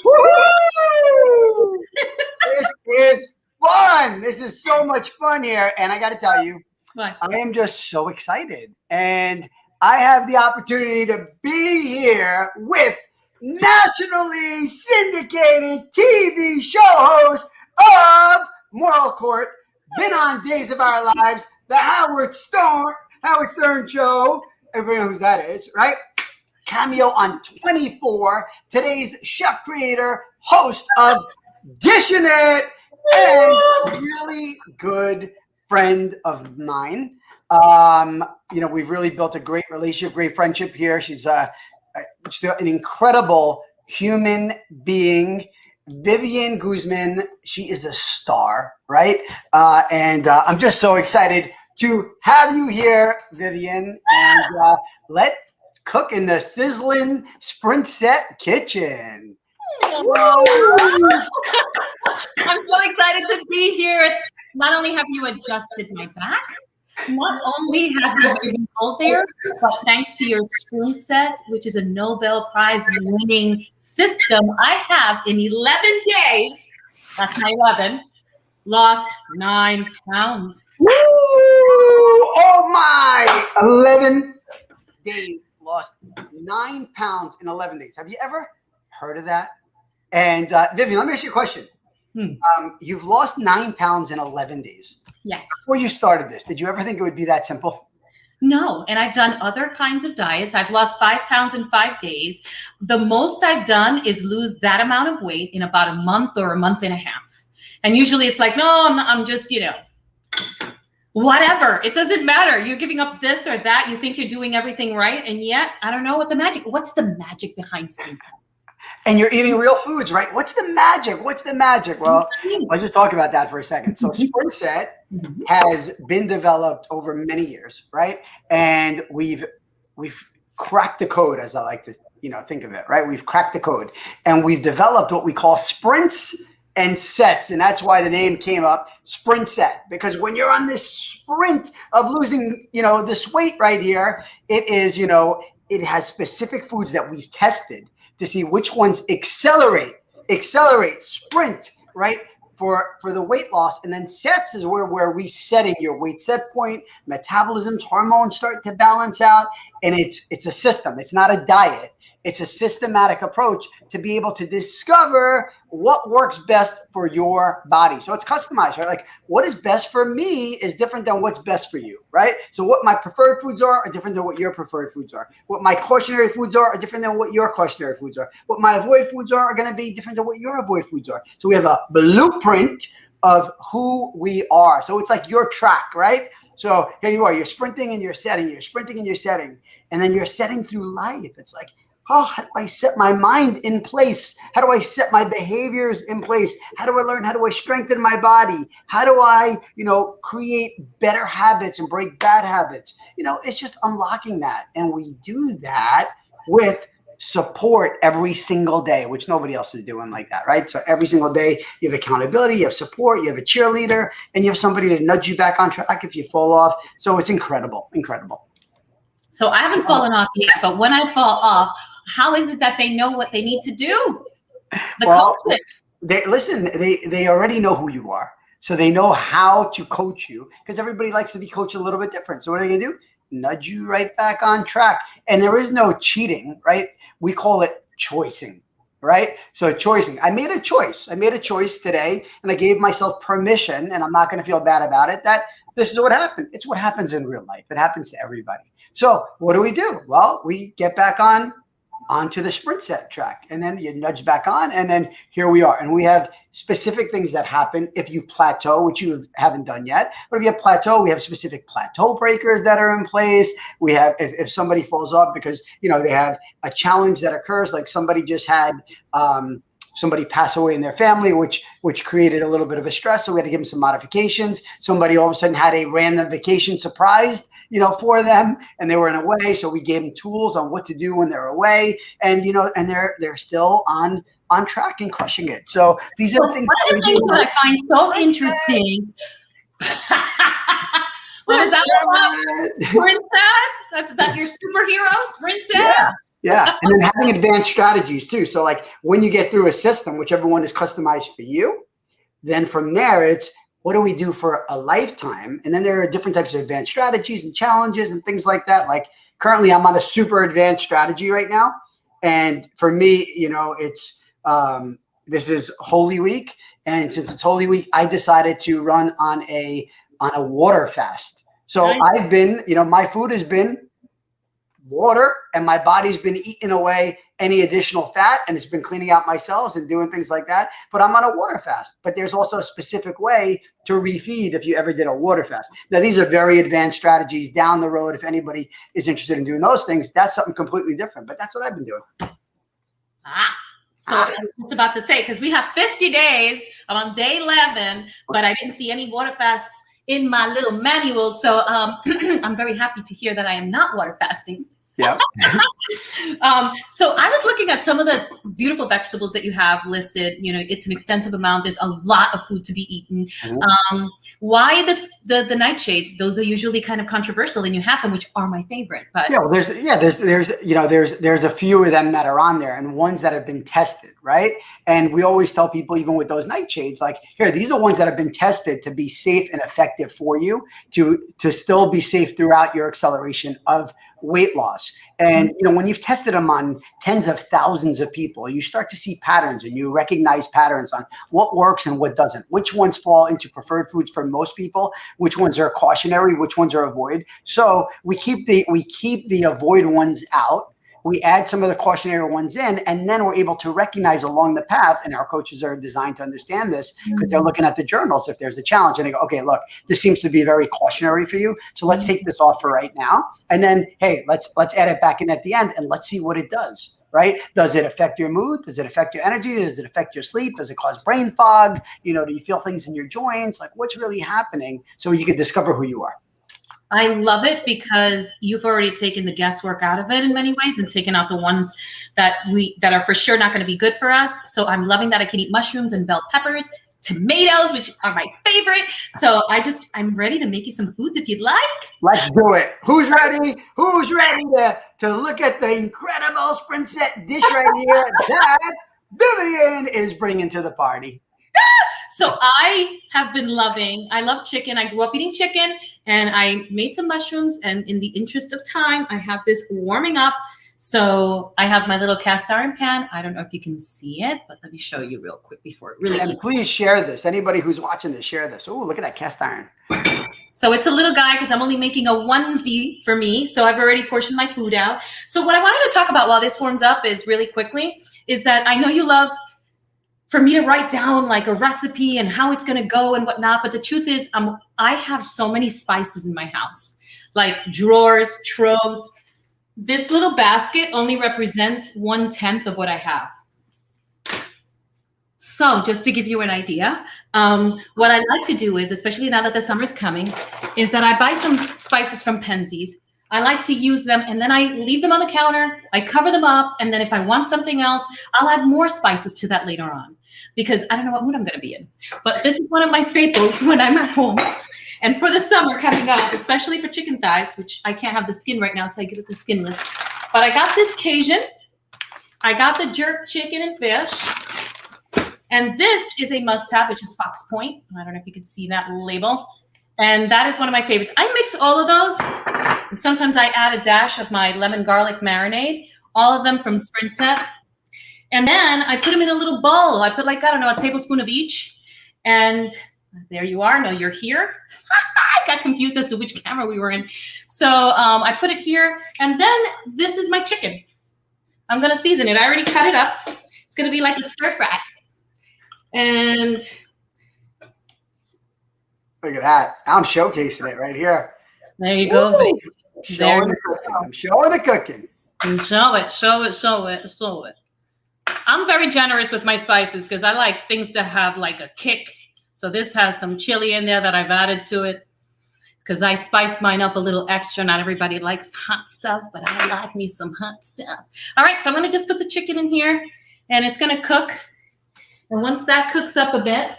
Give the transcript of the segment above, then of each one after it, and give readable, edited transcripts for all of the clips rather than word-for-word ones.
Woo! This is fun. This is so much fun here. And I got to tell you, What? I am just so excited. And I have the opportunity to be here with nationally syndicated TV show host of Moral Court, been on Days of Our Lives, the Howard Stern Show. Everybody knows who that is, right? Cameo on 24, today's chef creator, host of Dishing It, and really good friend of mine. We've really built a great relationship, great friendship here. She's an incredible human being. Vivian Guzman, she is a star, right? And I'm just so excited to have you here, Vivian, and let's cook in the sizzling SprintSet kitchen. I'm so excited to be here. Not only have you adjusted my back, not only have you been out there, but thanks to your SprintSet, which is a Nobel Prize winning system, I have in 11 days, that's my 11, lost 9 pounds. Woo! Oh my! 11 days, lost 9 pounds in 11 days. Have you ever heard of that? And Vivian, let me ask you a question. You've lost 9 pounds in 11 days. Yes. Before you started this, did you ever think it would be that simple? No, and I've done other kinds of diets. I've lost 5 pounds in 5 days. The most I've done is lose that amount of weight in about a month or a month and a half. And usually it's like, no, I'm just, whatever. It doesn't matter. You're giving up this or that. You think you're doing everything right. And yet, I don't know what's the magic behind things. And you're eating real foods, right? What's the magic? Well, let's just talk about that for a second. So SprintSet has been developed over many years, right? And we've cracked the code, as I like to, think of it, right? We've cracked the code, and we've developed what we call sprints and sets, and that's why the name came up, SprintSet, because when you're on this sprint of losing, this weight right here, it is, it has specific foods that we've tested to see which ones accelerate, sprint, right, for the weight loss. And then sets is where we're resetting your weight set point, metabolisms, hormones start to balance out. And it's a system. It's not a diet. It's a systematic approach to be able to discover what works best for your body. So it's customized, right? Like what is best for me is different than what's best for you, right? So what my preferred foods are different than what your preferred foods are. What my cautionary foods are different than what your cautionary foods are. What my avoid foods are going to be different than what your avoid foods are. So we have a blueprint of who we are. So it's like your track, right? So here you are, you're sprinting and you're setting, you're sprinting and you're setting, and then you're setting through life. It's like, oh, how do I set my mind in place? How do I set my behaviors in place? How do I learn? How do I strengthen my body? How do I, create better habits and break bad habits? It's just unlocking that. And we do that with support every single day, which nobody else is doing like that, right? So every single day you have accountability, you have support, you have a cheerleader, and you have somebody to nudge you back on track if you fall off. So it's incredible. So I haven't fallen off yet, but when I fall off, how is it that they know what they need to do? Coaches. They already know who you are. So they know how to coach you because everybody likes to be coached a little bit different. So what are they going to do? Nudge you right back on track. And there is no cheating, right? We call it choicing, right? So choicing. I made a choice today, and I gave myself permission, and I'm not going to feel bad about it, that this is what happened. It's what happens in real life. It happens to everybody. So what do? Well, we get back onto the SprintSet track, and then you nudge back on, and then here we are. And we have specific things that happen if you plateau, which you haven't done yet. But if you have plateau, we have specific plateau breakers that are in place. We have, if somebody falls off because, they have a challenge that occurs, like somebody just had somebody pass away in their family, which created a little bit of a stress. So we had to give them some modifications. Somebody all of a sudden had a random vacation surprised, for them, and they were in away. So we gave them tools on what to do when they're away, and and they're still on track and crushing it. So these are things. One of the things that I find so interesting. What is that about? SprintSet? That's your superhero, SprintSet? Yeah. And then having advanced strategies too. So like when you get through a system, whichever one is customized for you, then from there it's what do we do for a lifetime? And then there are different types of advanced strategies and challenges and things like that. Like currently I'm on a super advanced strategy right now. And for me, it's this is Holy Week. And since it's Holy Week, I decided to run on a water fast. So I've been, my food has been water, and my body's been eating away any additional fat, and it's been cleaning out my cells and doing things like that. But I'm on a water fast. But there's also a specific way to refeed if you ever did a water fast. Now, these are very advanced strategies down the road. If anybody is interested in doing those things, that's something completely different. But that's what I've been doing. So I was about to say, because we have 50 days. I'm on day 11, but I didn't see any water fasts in my little manual. So I'm very happy to hear that I am not water fasting. Yeah. So I was looking at some of the beautiful vegetables that you have listed. It's an extensive amount. There's a lot of food to be eaten. Why the nightshades? Those are usually kind of controversial, and you have them, which are my favorite. But well, there's a few of them that are on there, and ones that have been tested, right? And we always tell people, even with those nightshades, like here, these are ones that have been tested to be safe and effective for you to still be safe throughout your acceleration of weight loss. And when you've tested them on tens of thousands of people, you start to see patterns, and you recognize patterns on what works and what doesn't, which ones fall into preferred foods for most people, which ones are cautionary, which ones are avoid. So we keep the avoid ones out. We add some of the cautionary ones in, and then we're able to recognize along the path. And our coaches are designed to understand this because they're looking at the journals if there's a challenge, and they go, okay, look, this seems to be very cautionary for you. So let's take this off for right now. And then, hey, let's add it back in at the end, and let's see what it does, right? Does it affect your mood? Does it affect your energy? Does it affect your sleep? Does it cause brain fog? Do you feel things in your joints? Like what's really happening so you can discover who you are? I love it because you've already taken the guesswork out of it in many ways and taken out the ones that are for sure not going to be good for us. So I'm loving that I can eat mushrooms and bell peppers, tomatoes, which are my favorite. So I'm ready to make you some foods if you'd like. Let's do it. Who's ready? Who's ready to look at the incredible SprintSet dish right here that Vivian is bringing to the party? So I love chicken. I grew up eating chicken, and I made some mushrooms, and in the interest of time, I have this warming up. So I have my little cast iron pan. I don't know if you can see it, but let me show you real quick before it really. And please share this. Anybody who's watching this, share this. Oh, look at that cast iron. So it's a little guy because I'm only making a onesie for me. So I've already portioned my food out. So what I wanted to talk about while this warms up is really quickly is that I know you love for me to write down like a recipe and how it's going to go and whatnot. But the truth is I have so many spices in my house, like drawers, troves. This little basket only represents 1/10 of what I have. So just to give you an idea, what I like to do is, especially now that the summer's coming, is that I buy some spices from Penzies. I like to use them, and then I leave them on the counter. I cover them up, and then if I want something else, I'll add more spices to that later on because I don't know what mood I'm going to be in. But this is one of my staples when I'm at home. And for the summer coming up, especially for chicken thighs, which I can't have the skin right now, so I give it the skinless. But I got this Cajun. I got the jerk chicken and fish. And this is a must-have, which is Fox Point. I don't know if you can see that label. And that is one of my favorites. I mix all of those. And sometimes I add a dash of my lemon garlic marinade, all of them from SprintSet. And then I put them in a little bowl. I put like, I don't know, a tablespoon of each. And there you are. No, you're here. I got confused as to which camera we were in. So I put it here. And then this is my chicken. I'm going to season it. I already cut it up. It's going to be like a stir fry. And look at that. I'm showcasing it right here. There you go, baby. I'm showing the cooking. And show it. I'm very generous with my spices because I like things to have like a kick. So this has some chili in there that I've added to it because I spice mine up a little extra. Not everybody likes hot stuff, but I like me some hot stuff. All right, so I'm gonna just put the chicken in here and it's gonna cook. And once that cooks up a bit,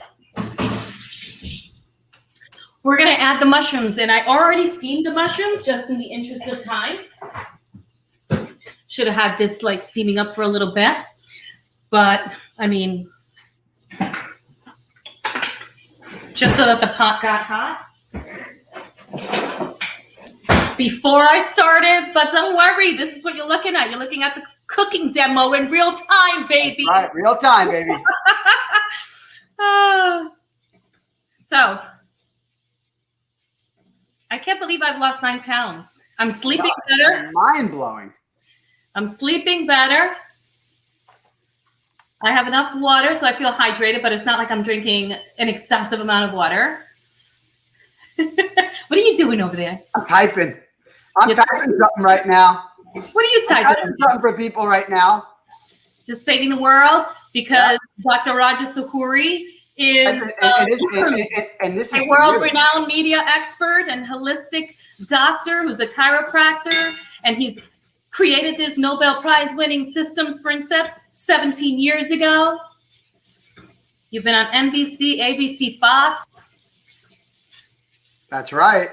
we're gonna add the mushrooms. And I already steamed the mushrooms just in the interest of time. Should have had this like steaming up for a little bit. But I mean, just so that the pot got hot before I started. But don't worry, this is what you're looking at. You're looking at the cooking demo in real time, baby. All right, real time, baby. So I can't believe I've lost 9 pounds. I'm sleeping better. Mind blowing. I'm sleeping better. I have enough water, so I feel hydrated, but it's not like I'm drinking an excessive amount of water. What are you doing over there? I'm typing. I'm typing something right now. What are you typing? I'm typing something for people right now. Just saving the world because Dr. Raja Sahoury is a world-renowned media expert and holistic doctor who's a chiropractor, and he's created this Nobel Prize-winning system, SprintSet, 17 years ago. You've been on NBC, ABC, Fox. That's right.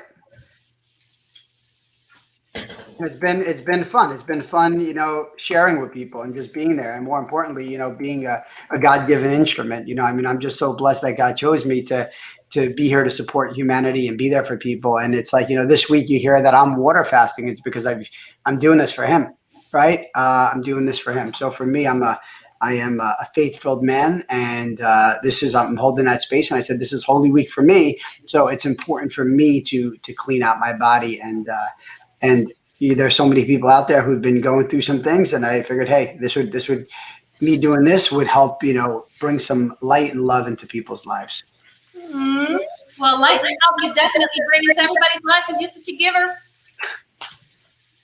It's been fun. It's been fun, you know, sharing with people and just being there, and more importantly, you know, being a God-given instrument. You know, I mean, I'm just so blessed that God chose me to be here to support humanity and be there for people. And it's like, you know, this week you hear that I'm water fasting. It's because I'm doing this for Him, right? I'm doing this for Him. So for me, I am a faith-filled man, and I'm holding that space. And I said, this is Holy Week for me, so it's important for me to clean out my body. And there's so many people out there who've been going through some things, and I figured, hey, this would me doing this would help, you know, bring some light and love into people's lives. Mm-hmm. Well, light and love you definitely bring into everybody's life because you're such a giver.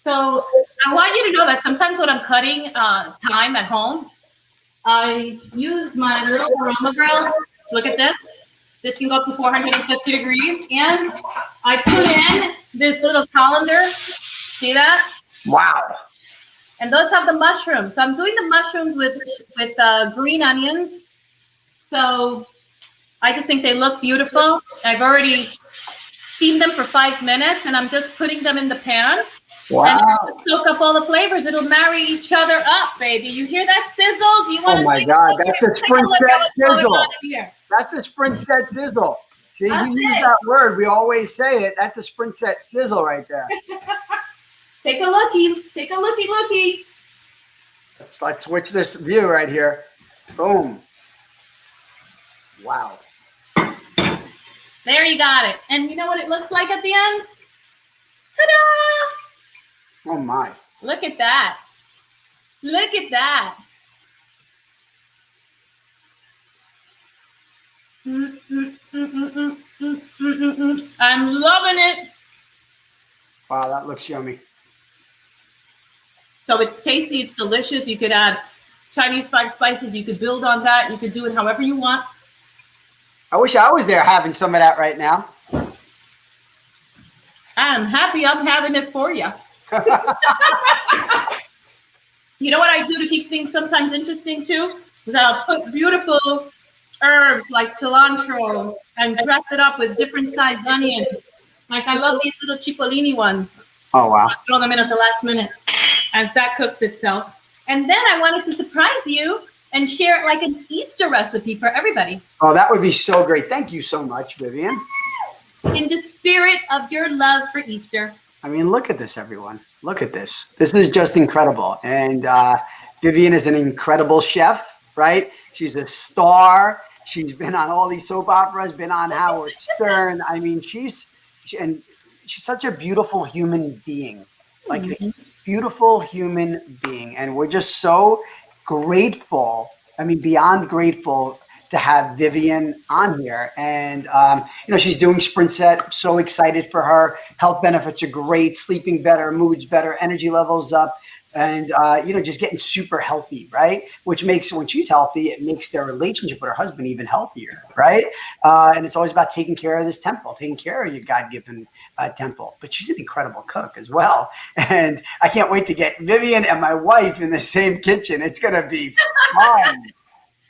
So I want you to know that sometimes when I'm cutting thyme at home, I use my little aroma grill. Look at this. This can go up to 450 degrees. And I put in this little colander. See that? Wow. And those have the mushrooms. So I'm doing the mushrooms with green onions. So I just think they look beautiful. I've already steamed them for 5 minutes, and I'm just putting them in the pan. Wow. And soak up all the flavors. It'll marry each other up, baby. You hear that sizzle? Do you want Oh my God, that's a SprintSet sizzle. That's a SprintSet sizzle. See, you use that word. We always say it. That's a SprintSet sizzle right there. Take a looky. Take a looky. Let's switch this view right here. Boom. Wow. There you got it. And you know what it looks like at the end? Ta-da! Oh my. Look at that. Look at that. I'm loving it. Wow, that looks yummy. So it's tasty, it's delicious. You could add Chinese spices. You could build on that. You could do it however you want. I wish I was there having some of that right now. I'm happy I'm having it for you. You know what I do to keep things sometimes interesting too? Is I'll put beautiful herbs like cilantro and dress it up with different sized onions. Like I love these little cipollini ones. Oh, wow. I'll throw them in at the last minute as that cooks itself. And then I wanted to surprise you and share it like an Easter recipe for everybody. Oh, that would be so great. Thank you so much, Vivian. In the spirit of your love for Easter. I mean, look at this, everyone. Look at this. This is just incredible. And Vivian is an incredible chef, right? She's a star. She's been on all these soap operas, been on Howard Stern. I mean, she's such a beautiful human being, like a beautiful human being. And we're just so grateful. I mean, beyond grateful to have Vivian on here. And, you know, she's doing SprintSet. So excited for her. Health benefits are great. Sleeping better, moods better, energy levels up, and just getting super healthy, right? Which makes, when she's healthy, it makes their relationship with her husband even healthier, right? And it's always about taking care of this temple, taking care of your God-given temple. But she's an incredible cook as well, and I can't wait to get Vivian and my wife in the same kitchen. It's gonna be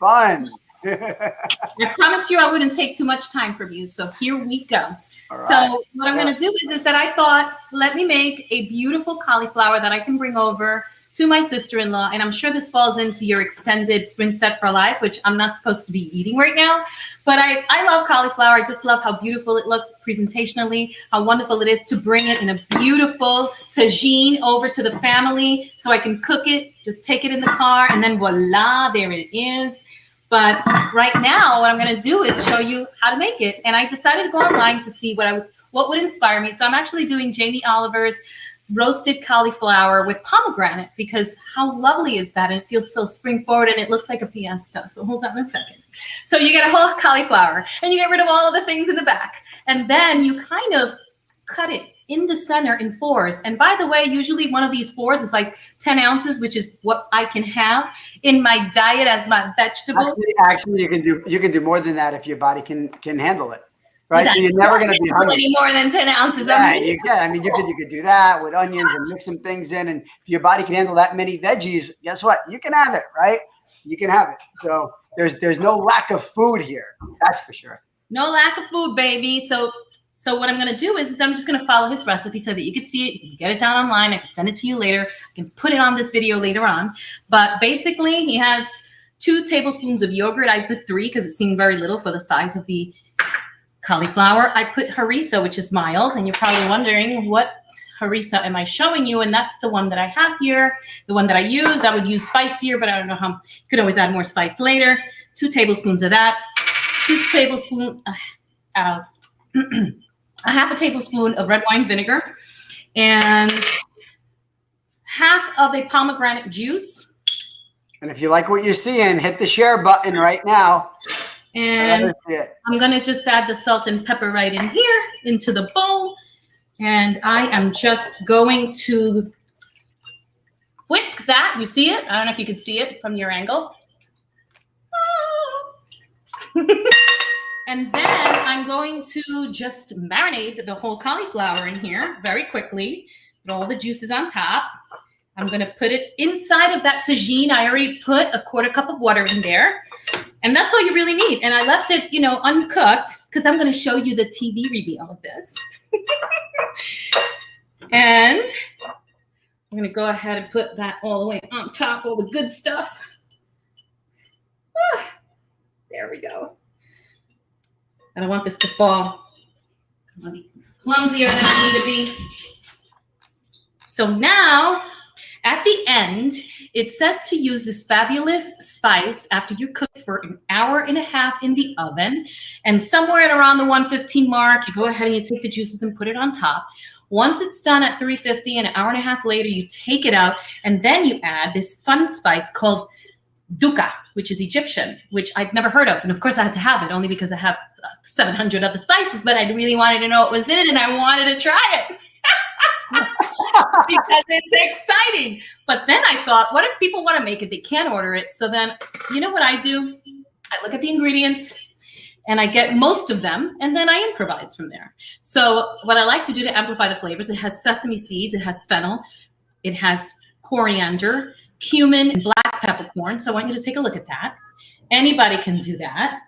fun. I promised you I wouldn't take too much time from you, so here we go. Right. So what I'm going to do is that I thought, let me make a beautiful cauliflower that I can bring over to my sister-in-law, and I'm sure this falls into your extended SprintSet for life, which I'm not supposed to be eating right now, but I love cauliflower. I just love how beautiful it looks presentationally, how wonderful it is to bring it in a beautiful tagine over to the family so I can cook it, just take it in the car, and then voila, there it is. But right now, what I'm going to do is show you how to make it. And I decided to go online to see what would inspire me. So I'm actually doing Jamie Oliver's roasted cauliflower with pomegranate, because how lovely is that? And it feels so spring forward, and it looks like a fiesta. So hold on a second. So you get a whole cauliflower, and you get rid of all of the things in the back. And then you kind of cut it in the center in fours. And by the way, usually one of these fours is like 10 ounces, which is what I can have in my diet as my vegetable. Actually, you can do more than that if your body can handle it, right? So you're never going to be hungry. Any more than 10 ounces. Yeah, you can. I mean, you could do that with onions and mix some things in. And if your body can handle that many veggies, guess what? You can have it, right? You can have it. So there's no lack of food here. That's for sure. No lack of food, baby. So what I'm going to do is I'm just going to follow his recipe so that you can see it. You can get it down online. I can send it to you later. I can put it on this video later on. But basically, he has 2 tablespoons of yogurt. I put 3 because it seemed very little for the size of the cauliflower. I put harissa, which is mild. And you're probably wondering, what harissa am I showing you? And that's the one that I have here, the one that I use. I would use spicier, but I don't know how. You could always add more spice later. 2 tablespoons of that. 2 tablespoons. A half a tablespoon of red wine vinegar, and half of a pomegranate juice. And if you like what you're seeing, hit the share button right now. And I'm going to just add the salt and pepper right in here into the bowl. And I am just going to whisk that. You see it? I don't know if you can see it from your angle. And then I'm going to just marinate the whole cauliflower in here very quickly. Put all the juices on top. I'm going to put it inside of that tagine. I already put a 1/4 cup of water in there. And that's all you really need. And I left it, uncooked, because I'm going to show you the TV reveal of this. And I'm going to go ahead and put that all the way on top, all the good stuff. There we go. I don't want this to fall. I want to be clumsier than I need to be. So now, at the end, it says to use this fabulous spice after you cook for 1.5 hours in the oven. And somewhere at around the 115 mark, you go ahead and you take the juices and put it on top. Once it's done at 350 and 1.5 hours later, you take it out, and then you add this fun spice called dukkha, which is Egyptian, which I'd never heard of. And of course I had to have it only because I have 700 other spices, but I really wanted to know what was in it and I wanted to try it because it's exciting. But then I thought, what if people want to make it? They can't order it. So then, you know what I do? I look at the ingredients and I get most of them, and then I improvise from there. So what I like to do to amplify the flavors, it has sesame seeds, it has fennel, it has coriander, cumin, and black peppercorn. So I want you to take a look at that. Anybody can do that.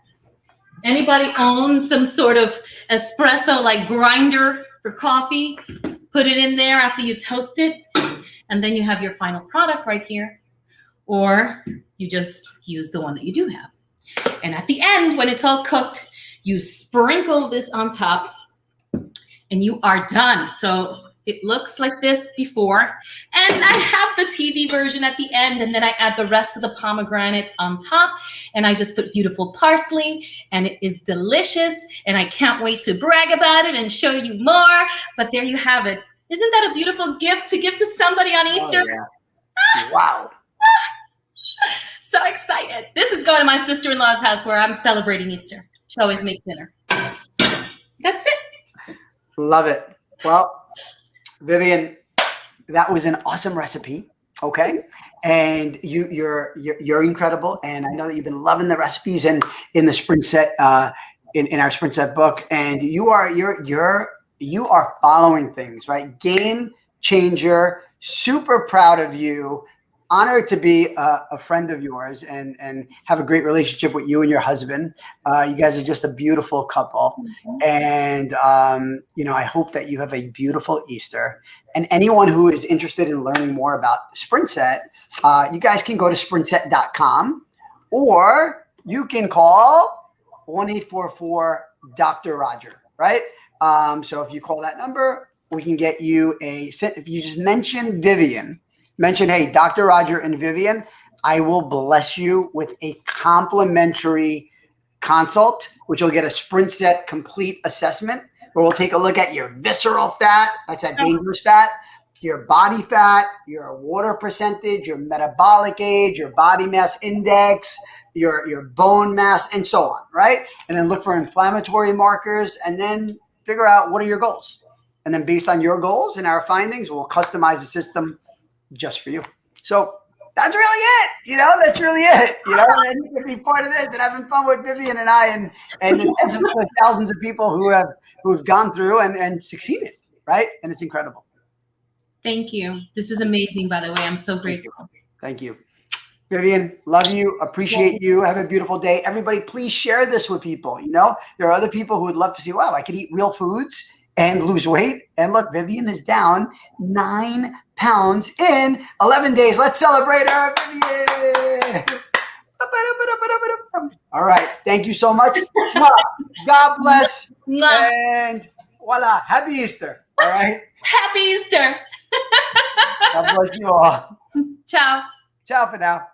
Anybody owns some sort of espresso like grinder for coffee, put it in there after you toast it, and then you have your final product right here. Or you just use the one that you do have. And at the end, when it's all cooked, you sprinkle this on top and you are done. So it looks like this before, and I have the TV version at the end, and then I add the rest of the pomegranate on top, and I just put beautiful parsley, and it is delicious, and I can't wait to brag about it and show you more. But there you have it. Isn't that a beautiful gift to give to somebody on Easter? Oh, yeah. Wow. So excited. This is going to my sister-in-law's house where I'm celebrating Easter. She always makes dinner. That's it. Love it. Well, Vivian, that was an awesome recipe. Okay. And you're incredible. And I know that you've been loving the recipes in the SprintSet, in our SprintSet book. And you are following things, right? Game changer. Super proud of you. Honored to be a friend of yours and have a great relationship with you and your husband. You guys are just a beautiful couple. And, I hope that you have a beautiful Easter. And anyone who is interested in learning more about SprintSet, you guys can go to sprintset.com, or you can call 1-844-Dr. Roger, right? So if you call that number, we can get you if you just mention Vivian, hey, Dr. Roger and Vivian, I will bless you with a complimentary consult, which you'll get a SprintSet complete assessment, where we'll take a look at your visceral fat, that's that dangerous fat, your body fat, your water percentage, your metabolic age, your body mass index, your bone mass, and so on, right? And then look for inflammatory markers, and then figure out what are your goals. And then based on your goals and our findings, we'll customize the system just for you. So that's really it. That's really it. And you can be part of this and having fun with Vivian and I and the tens of thousands of people who've gone through and succeeded, right? And it's incredible. Thank you. This is amazing, by the way. I'm so grateful. Thank you. Vivian, love you, appreciate you. Have a beautiful day. Everybody, please share this with people. There are other people who would love to see, wow, I could eat real foods and lose weight. And look, Vivian is down 9 pounds in 11 days. Let's celebrate her, Vivian. All right. Thank you so much. God bless. And voila. Happy Easter. All right. Happy Easter. God bless you all. Ciao. Ciao for now.